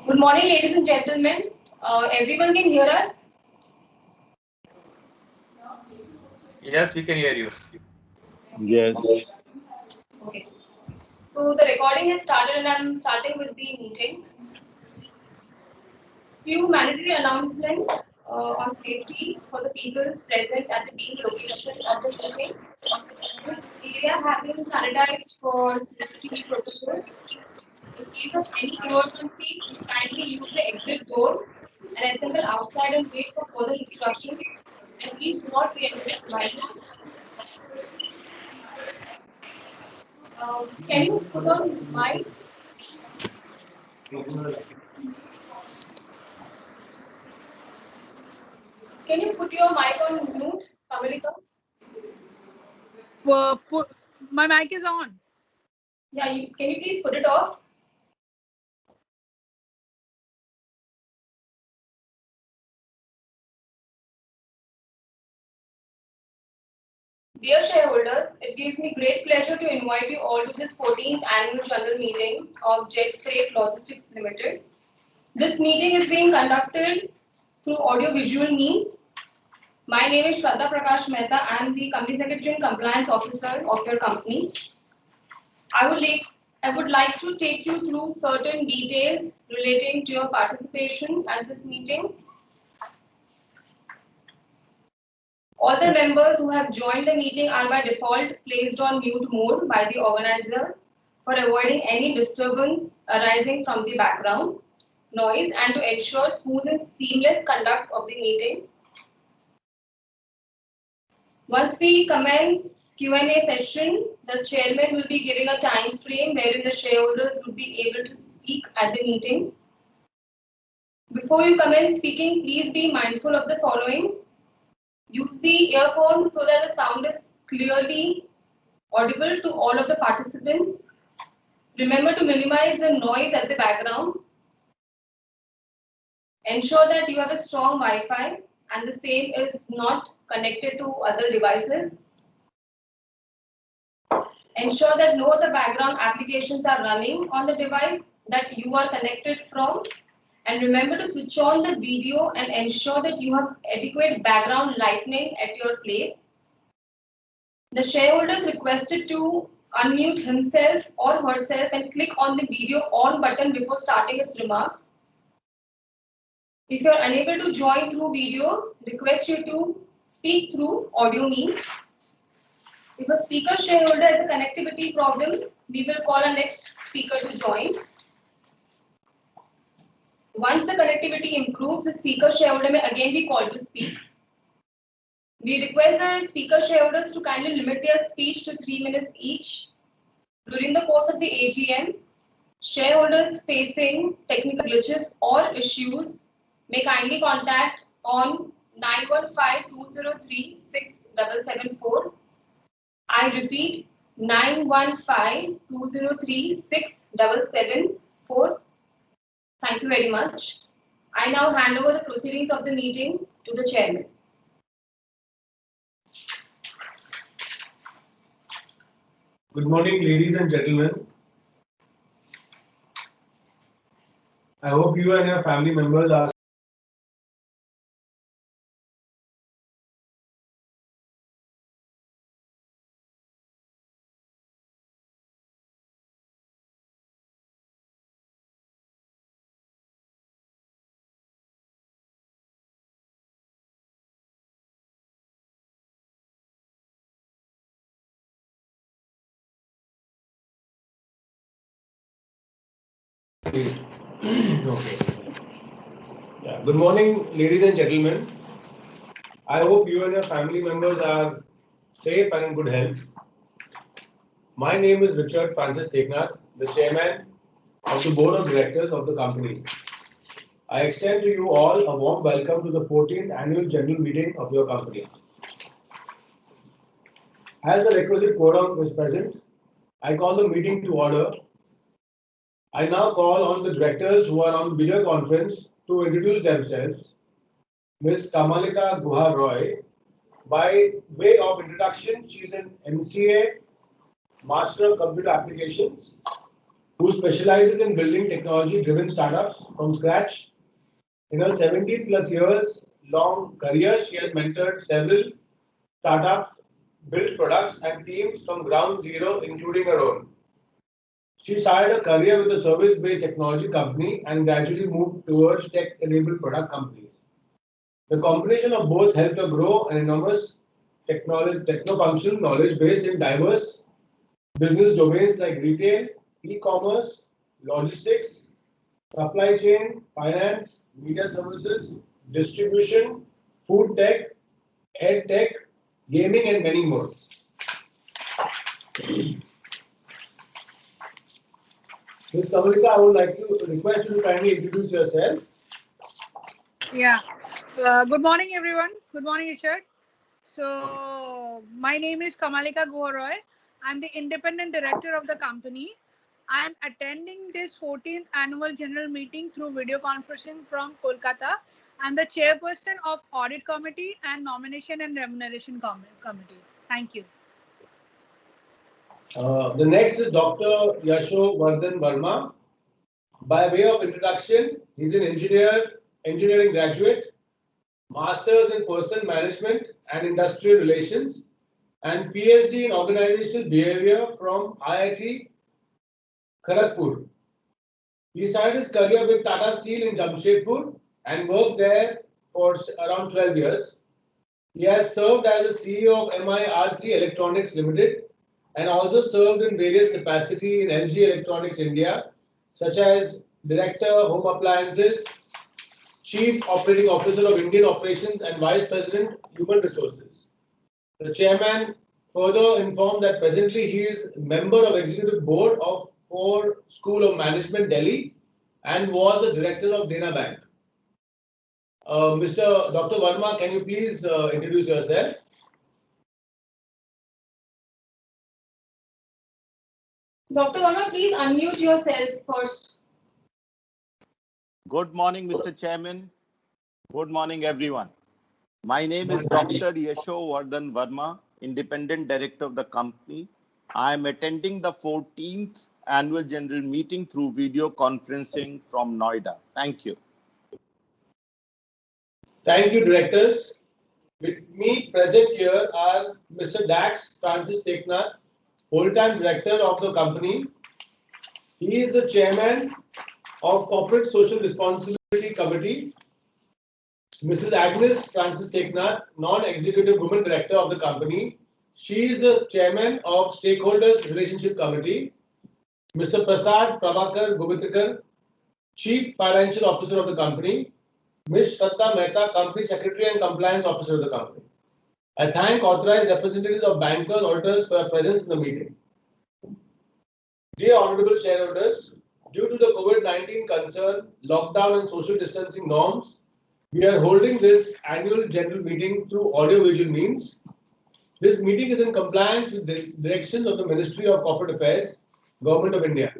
Good morning, ladies and gentlemen. Everyone can hear us? Yes, we can hear you. Yes. Okay. So the recording has started and I'm starting with the meeting. Few mandatory announcements on safety for the people present at the main location of the meeting. This area has been sanitized for safety purposes. In case of any emergency, kindly use the exit door and assemble outside and wait for further instructions. And please do not re-enter the premises. Can you put on mic? Can you put your mic on mute, Kamalika? My mic is on. Yeah, can you please put it off? Dear shareholders, it gives me great pleasure to invite you all to this 14th annual general meeting of Jet Freight Logistics Limited. This meeting is being conducted through audio-visual means. My name is Shraddha Prakash Mehta. I am the Company Secretary and Compliance Officer of your company. I would like to take you through certain details relating to your participation at this meeting. All the members who have joined the meeting are by default placed on mute mode by the organizer for avoiding any disturbance arising from the background noise and to ensure smooth and seamless conduct of the meeting. Once we commence Q&A session, the chairman will be giving a time frame wherein the shareholders will be able to speak at the meeting. Before you commence speaking, please be mindful of the following. Use the earphones so that the sound is clearly audible to all of the participants. Remember to minimize the noise at the background. Ensure that you have a strong Wi-Fi and the same is not connected to other devices. Ensure that no other background applications are running on the device that you are connected from. And remember to switch on the video and ensure that you have adequate background lighting at your place. The shareholder is requested to unmute himself or herself and click on the video on button before starting its remarks. If you are unable to join through video, request you to speak through audio means. If a speaker shareholder has a connectivity problem, we will call our next speaker to join. Once the connectivity improves, the speaker shareholder may again be called to speak. We request our speaker shareholders to kindly limit their speech to 3 minutes each. During the course of the AGM, shareholders facing technical glitches or issues may kindly contact on 915-203-6774. I repeat, 915-203-6774. Thank you very much. I now hand over the proceedings of the meeting to the chairman. Good morning, ladies and gentlemen. I hope you and your family members are okay. Yeah. Good morning, ladies and gentlemen. I hope you and your family members are safe and in good health. My name is Richard Francis Teknath, the chairman of the board of directors of the company. I extend to you all a warm welcome to the 14th annual general meeting of your company. As the requisite quorum is present, I call the meeting to order. I now call on the directors who are on video conference to introduce themselves. Ms. Kamalika Guha Roy, by way of introduction, she is an MCA, Master of Computer Applications, who specializes in building technology-driven startups from scratch. In her 17 plus years long career, she has mentored several startups, built products and teams from ground zero, including her own. She started a career with a service-based technology company and gradually moved towards tech-enabled product companies. The combination of both helped her grow an enormous techno-functional knowledge base in diverse business domains like retail, e-commerce, logistics, supply chain, finance, media services, distribution, food tech, ed tech, gaming, and many more. Ms. Kamalika, I would like to request you to kindly introduce yourself. Yeah. Good morning, everyone. Good morning, Richard. So, my name is Kamalika Goharoy. I'm the independent director of the company. I'm attending this 14th annual general meeting through video conferencing from Kolkata. I'm the chairperson of Audit Committee and Nomination and Remuneration Committee. Thank you. The next is Dr. Yasho Vardhan Verma. By way of introduction, he's an engineering graduate, Masters in Personnel Management and Industrial Relations, and PhD in Organizational Behavior from IIT Kharagpur. He started his career with Tata Steel in Jamshedpur and worked there for around 12 years. He has served as the CEO of MIRC Electronics Limited and also served in various capacities in LG Electronics India, such as Director Home Appliances, Chief Operating Officer of Indian Operations and Vice President Human Resources. The chairman further informed that presently he is member of Executive Board of Ford School of Management, Delhi, and was the director of Dena Bank. Mr. Dr. Verma, can you please introduce yourself? Dr. Verma, please unmute yourself first. Good morning, Mr. Chairman. Good morning, everyone. My name is Dr. Yasho Vardhan Verma, Independent Director of the company. I am attending the 14th Annual General Meeting through video conferencing from Noida. Thank you. Thank you, directors. With me present here are Mr. Dax Francis Teknath, full-time director of the company. He is the chairman of Corporate Social Responsibility Committee. Mrs. Agnes Francis Teknath, non-executive woman director of the company. She is the chairman of Stakeholders Relationship Committee. Mr. Prasad Prabhakar Govitrikar, Chief Financial Officer of the company. Ms. Shraddha Mehta, Company Secretary and Compliance Officer of the company. I thank authorized representatives of bankers, auditors for their presence in the meeting. Dear honorable shareholders, due to the COVID-19 concern, lockdown and social distancing norms, we are holding this annual general meeting through audio-visual means. This meeting is in compliance with the directions of the Ministry of Corporate Affairs, Government of India.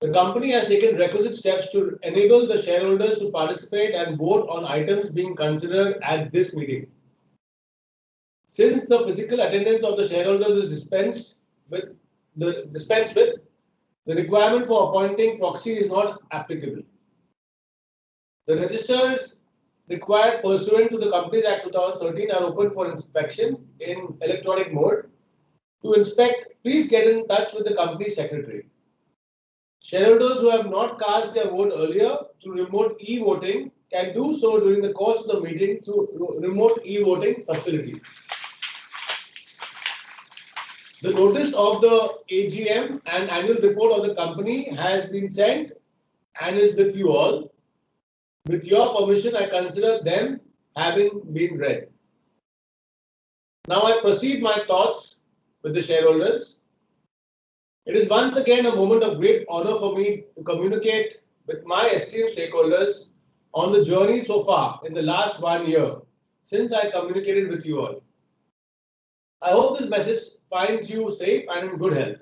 The company has taken requisite steps to enable the shareholders to participate and vote on items being considered at this meeting. Since the physical attendance of the shareholders is dispensed with, the requirement for appointing proxy is not applicable. The registers required pursuant to the Companies Act 2013 are open for inspection in electronic mode. To inspect, please get in touch with the company secretary. Shareholders who have not cast their vote earlier through remote e-voting can do so during the course of the meeting through remote e-voting facility. The notice of the AGM and annual report of the company has been sent and is with you all. With your permission, I consider them having been read. Now I proceed my thoughts with the shareholders. It is once again a moment of great honor for me to communicate with my esteemed stakeholders on the journey so far in the last 1 year since I communicated with you all. I hope this message finds you safe and in good health.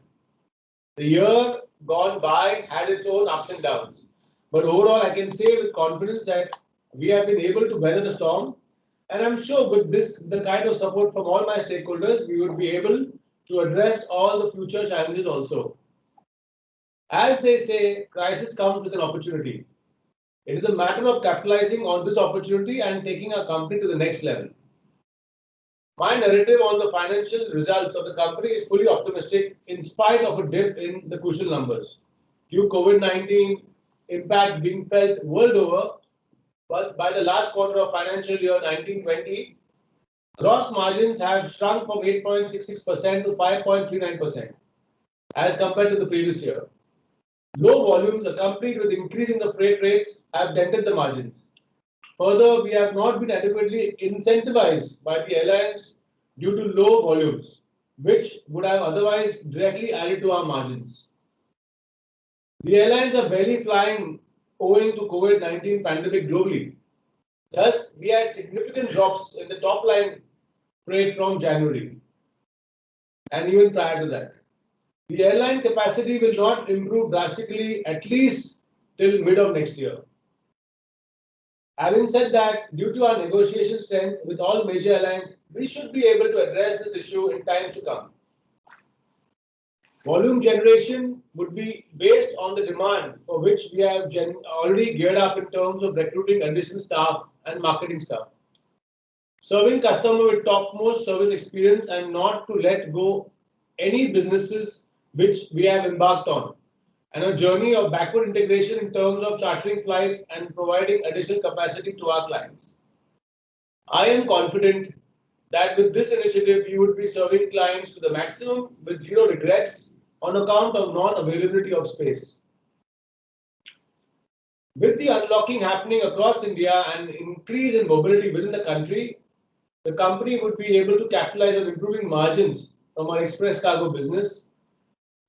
The year gone by had its own ups and downs, but overall I can say with confidence that we have been able to weather the storm, and I'm sure with the kind of support from all my stakeholders, we would be able to address all the future challenges also. As they say, crisis comes with an opportunity. It is a matter of capitalizing on this opportunity and taking our company to the next level. My narrative on the financial results of the company is fully optimistic in spite of a dip in the crucial numbers. Due COVID-19 impact being felt world over, but by the last quarter of financial year 1920, gross margins have shrunk from 8.66% to 5.39% as compared to the previous year. Low volumes accompanied with increase in the freight rates have dented the margins. Further, we have not been adequately incentivized by the airlines due to low volumes, which would have otherwise directly added to our margins. The airlines are barely flying owing to COVID-19 pandemic globally. Thus, we had significant drops in the top line freight from January and even prior to that. The airline capacity will not improve drastically at least till mid of next year. Having said that, due to our negotiation strength with all major airlines, we should be able to address this issue in times to come. Volume generation would be based on the demand for which we have already geared up in terms of recruiting additional staff and marketing staff. Serving customer with topmost service experience and not to let go any businesses which we have embarked on, and a journey of backward integration in terms of chartering flights and providing additional capacity to our clients. I am confident that with this initiative, you would be serving clients to the maximum with zero regrets on account of non-availability of space. With the unlocking happening across India and increase in mobility within the country, the company would be able to capitalize on improving margins from our express cargo business.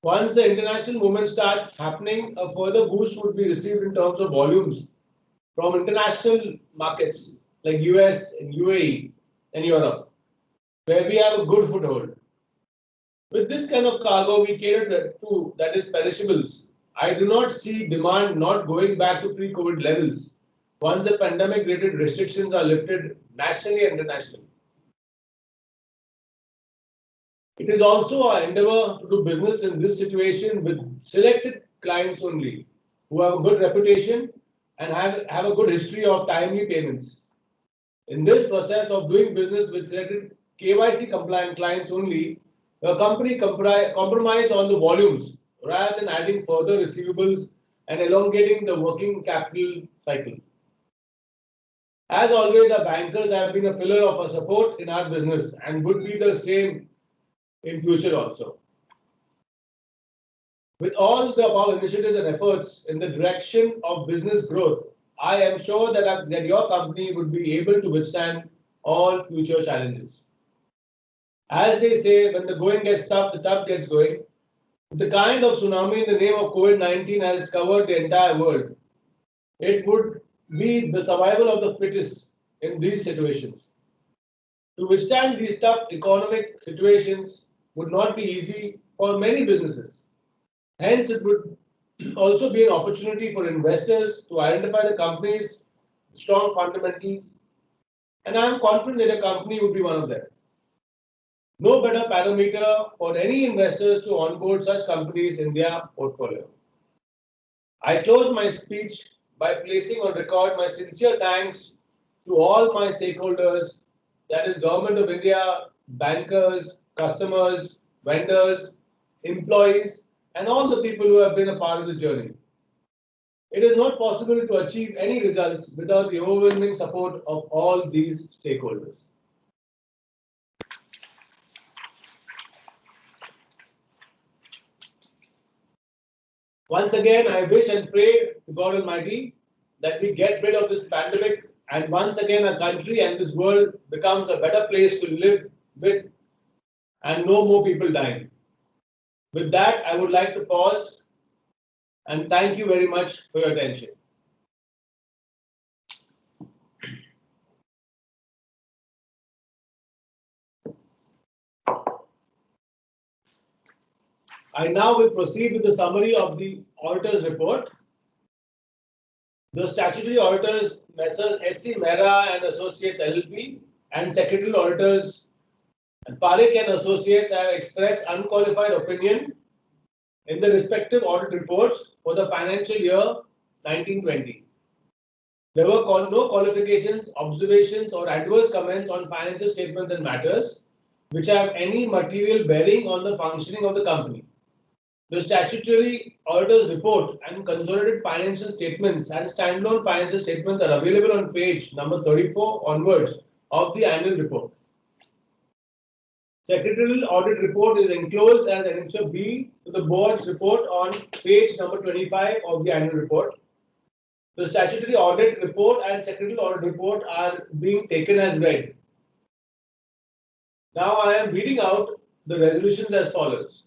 Once the international movement starts happening, a further boost would be received in terms of volumes from international markets like US and UAE and Europe, where we have a good foothold. With this kind of cargo we cater to, that is perishables, I do not see demand not going back to pre-COVID levels once the pandemic-related restrictions are lifted nationally and internationally. It is also our endeavor to do business in this situation with selected clients only, who have a good reputation and have a good history of timely payments. In this process of doing business with selected KYC compliant clients only, the company compromise on the volumes rather than adding further receivables and elongating the working capital cycle. As always, our bankers have been a pillar of our support in our business and would be the same in future also. With all the above initiatives and efforts in the direction of business growth, I am sure that your company would be able to withstand all future challenges. As they say, when the going gets tough, the tough gets going. The kind of tsunami in the name of COVID-19 has covered the entire world. It would be the survival of the fittest in these situations. To withstand these tough economic situations would not be easy for many businesses. Hence, it would also be an opportunity for investors to identify the company's strong fundamentals, and I am confident that a company would be one of them. No better parameter for any investors to onboard such companies in their portfolio. I close my speech by placing on record my sincere thanks to all my stakeholders, that is Government of India, bankers, customers, vendors, employees, and all the people who have been a part of the journey. It is not possible to achieve any results without the overwhelming support of all these stakeholders. Once again, I wish and pray to God Almighty that we get rid of this pandemic and once again our country and this world becomes a better place to live with and no more people dying. With that, I would like to pause and thank you very much for your attention. I now will proceed with the summary of the auditor's report. The statutory auditors, Messrs. S.C. Mehra and Associates LLP, and secretarial auditors Parekh and Associates have expressed unqualified opinion in the respective audit reports for the financial year 1920. There were no qualifications, observations, or adverse comments on financial statements and matters which have any material bearing on the functioning of the company. The statutory auditor's report and consolidated financial statements and standalone financial statements are available on page number 34 onwards of the annual report. Secretarial audit report is enclosed as Annexure B to the board's report on page number 25 of the annual report. The statutory audit report and secretarial audit report are being taken as read. Now I am reading out the resolutions as follows.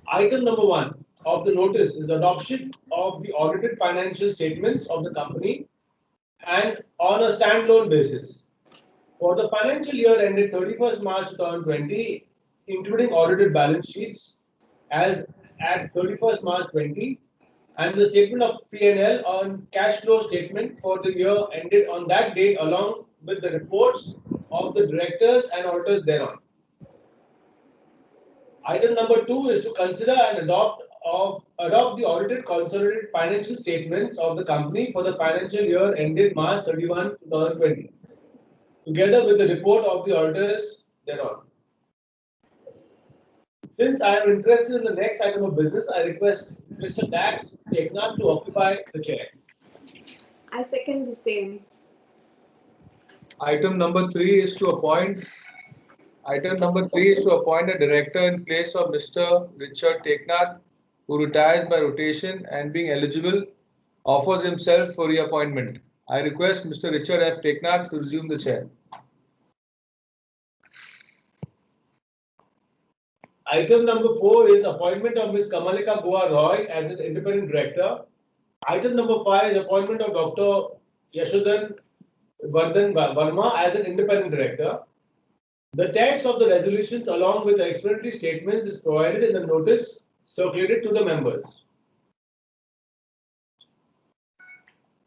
Item number 1 of the notice is the adoption of the audited financial statements of the company and on a standalone basis. For the financial year ended 31st March 2020, including audited balance sheets as at 31st March 20, and the statement of P&L on cash flow statement for the year ended on that date along with the reports of the directors and auditors thereon. Item number 2 is to consider and adopt the audited consolidated financial statements of the company for the financial year ended March 31, 2020, together with the report of the auditors thereon. Since I am interested in the next item of business, I request Mr. Dax Teknath to occupy the chair. I second the same. Item number 3 is to appoint a director in place of Mr. Richard Teknath, who retires by rotation and being eligible, offers himself for reappointment. I request Mr. Richard F. Teknath to resume the chair. Item number 4 is appointment of Ms. Kamalika Goa Roy as an independent director. Item number 5 is appointment of Dr. Yashodhan Vardhan Verma as an independent director. The text of the resolutions along with the explanatory statements is provided in the notice circulated to the members.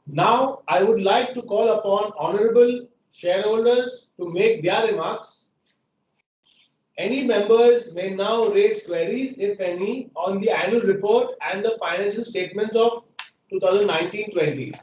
Now, I would like to call upon honorable shareholders to make their remarks. Any members may now raise queries, if any, on the annual report and the financial statements of 2019-20.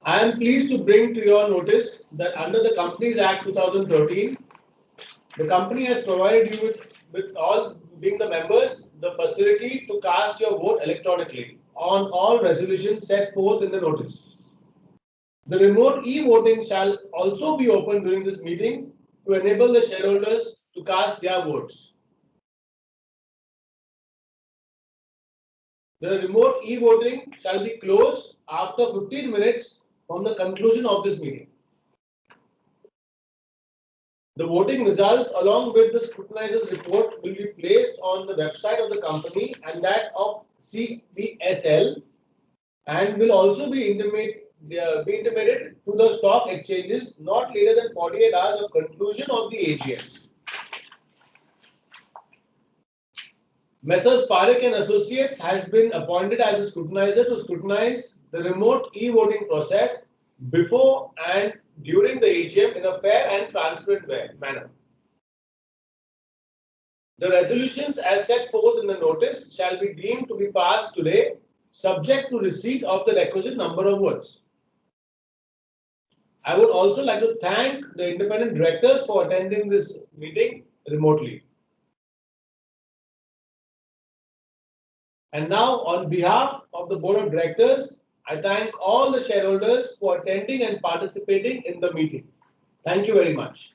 I am pleased to bring to your notice that under the Companies Act 2013, the company has provided you with all being the members the facility to cast your vote electronically on all resolutions set forth in the notice. The remote e-voting shall also be open during this meeting to enable the shareholders to cast their votes. The remote e-voting shall be closed after 15 minutes from the conclusion of this meeting. The voting results along with the scrutinizer's report will be placed on the website of the company and that of CBSL and will also be intimated to the stock exchanges not later than 48 hours of conclusion of the AGM. Messrs. Parekh and Associates has been appointed as a scrutinizer to scrutinize the remote e-voting process before and during the AGM in a fair and transparent manner. The resolutions as set forth in the notice shall be deemed to be passed today, subject to receipt of the requisite number of votes. I would also like to thank the independent directors for attending this meeting remotely. And now, on behalf of the Board of Directors, I thank all the shareholders for attending and participating in the meeting. Thank you very much.